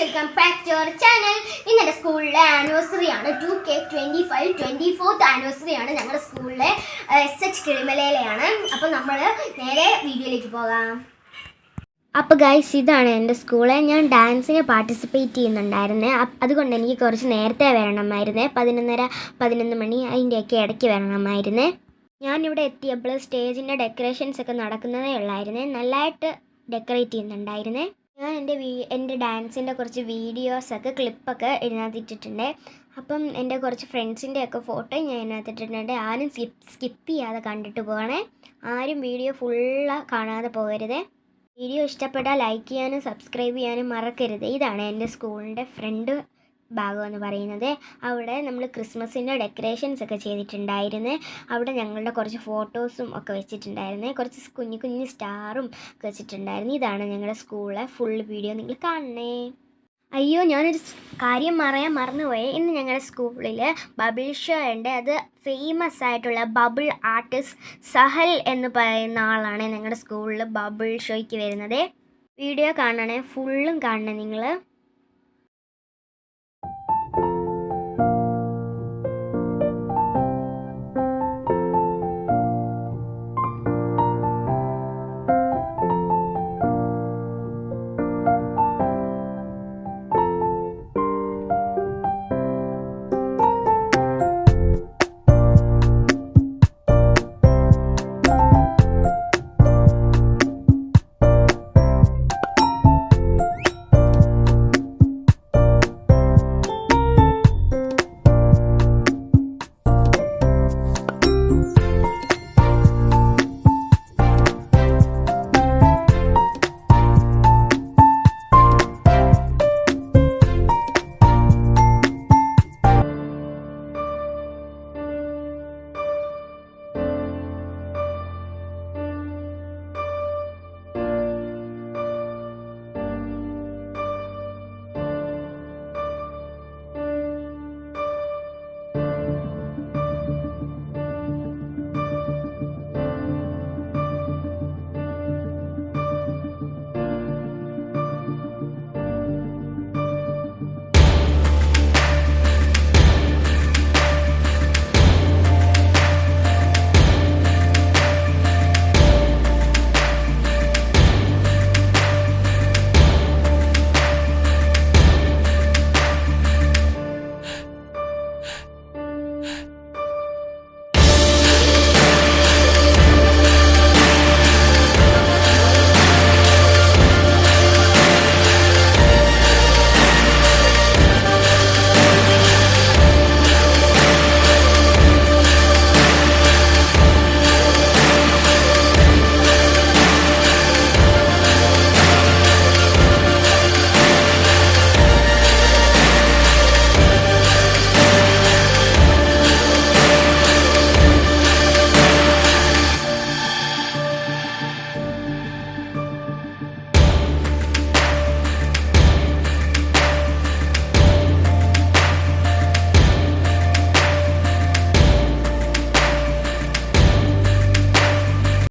Welcome back to our channel. ഇന്നത്തെ സ്കൂളിലെ anniversary ആണ്. 24th ആനിവേഴ്സറി ആണ് ഞങ്ങളുടെ സ്കൂളിലെ SH കിളിമലയിലെയാണ്. അപ്പോൾ നമ്മൾ നേരെ വീഡിയോയിലേക്ക് പോകാം. അപ്പോൾ ഗൈസ്, ഇതാണ് എൻ്റെ സ്കൂള്. ഞാൻ ഡാൻസിന് പാർട്ടിസിപ്പേറ്റ് ചെയ്യുന്നുണ്ടായിരുന്നേ. അതുകൊണ്ട് എനിക്ക് കുറച്ച് നേരത്തെ വരണമായിരുന്നേ. 11 മണി അതിൻ്റെയൊക്കെ ഇടയ്ക്ക് വരണമായിരുന്നേ. ഞാനിവിടെ എത്തിയപ്പോൾ സ്റ്റേജിൻ്റെ ഡെക്കറേഷൻസ് ഒക്കെ നടക്കുന്നതേ ഉള്ളായിരുന്നേ. നല്ലതായിട്ട് ഡെക്കറേറ്റ് ചെയ്യുന്നുണ്ടായിരുന്നേ. ഞാൻ എൻ്റെ ഡാൻസിൻ്റെ കുറച്ച് വീഡിയോസൊക്കെ ക്ലിപ്പൊക്കെ ഇതിനകത്തിട്ടിട്ടുണ്ട്. അപ്പം എൻ്റെ കുറച്ച് ഫ്രണ്ട്സിൻ്റെയൊക്കെ ഫോട്ടോ ഞാൻ ഇതിനകത്തിട്ടിട്ടുണ്ട്. ആരും സ്കിപ്പ് ചെയ്യാതെ കണ്ടിട്ട് പോകണേ. ആരും വീഡിയോ ഫുള്ള് കാണാതെ പോകരുത്. വീഡിയോ ഇഷ്ടപ്പെട്ടാൽ ലൈക്ക് ചെയ്യാനും സബ്സ്ക്രൈബ് ചെയ്യാനും മറക്കരുത്. ഇതാണ് എൻ്റെ സ്കൂളിൻ്റെ ഫ്രണ്ട് ഭാഗം എന്ന് പറയുന്നത്. അവിടെ നമ്മൾ ക്രിസ്മസിൻ്റെ ഡെക്കറേഷൻസ് ഒക്കെ ചെയ്തിട്ടുണ്ടായിരുന്നു. അവിടെ ഞങ്ങളുടെ കുറച്ച് ഫോട്ടോസും ഒക്കെ വെച്ചിട്ടുണ്ടായിരുന്നു. കുറച്ച് കുഞ്ഞു സ്റ്റാറും ഒക്കെ വെച്ചിട്ടുണ്ടായിരുന്നു. ഇതാണ് ഞങ്ങളുടെ സ്കൂളിലെ ഫുൾ വീഡിയോ. നിങ്ങൾ കാണണേ. അയ്യോ, ഞാനൊരു കാര്യം മറന്നുപോയി. ഇന്ന് ഞങ്ങളുടെ സ്കൂളിൽ ബബിൾ ഷോ ഉണ്ട്. അത് ഫേമസ് ആയിട്ടുള്ള ബബിൾ ആർട്ടിസ്റ്റ് സഹൽ എന്ന് പറയുന്ന ആളാണ് ഞങ്ങളുടെ സ്കൂളിൽ ബബിൾ ഷോയ്ക്ക് വരുന്നത്. വീഡിയോ കാണണേ, ഫുള്ളും കാണണേ നിങ്ങൾ.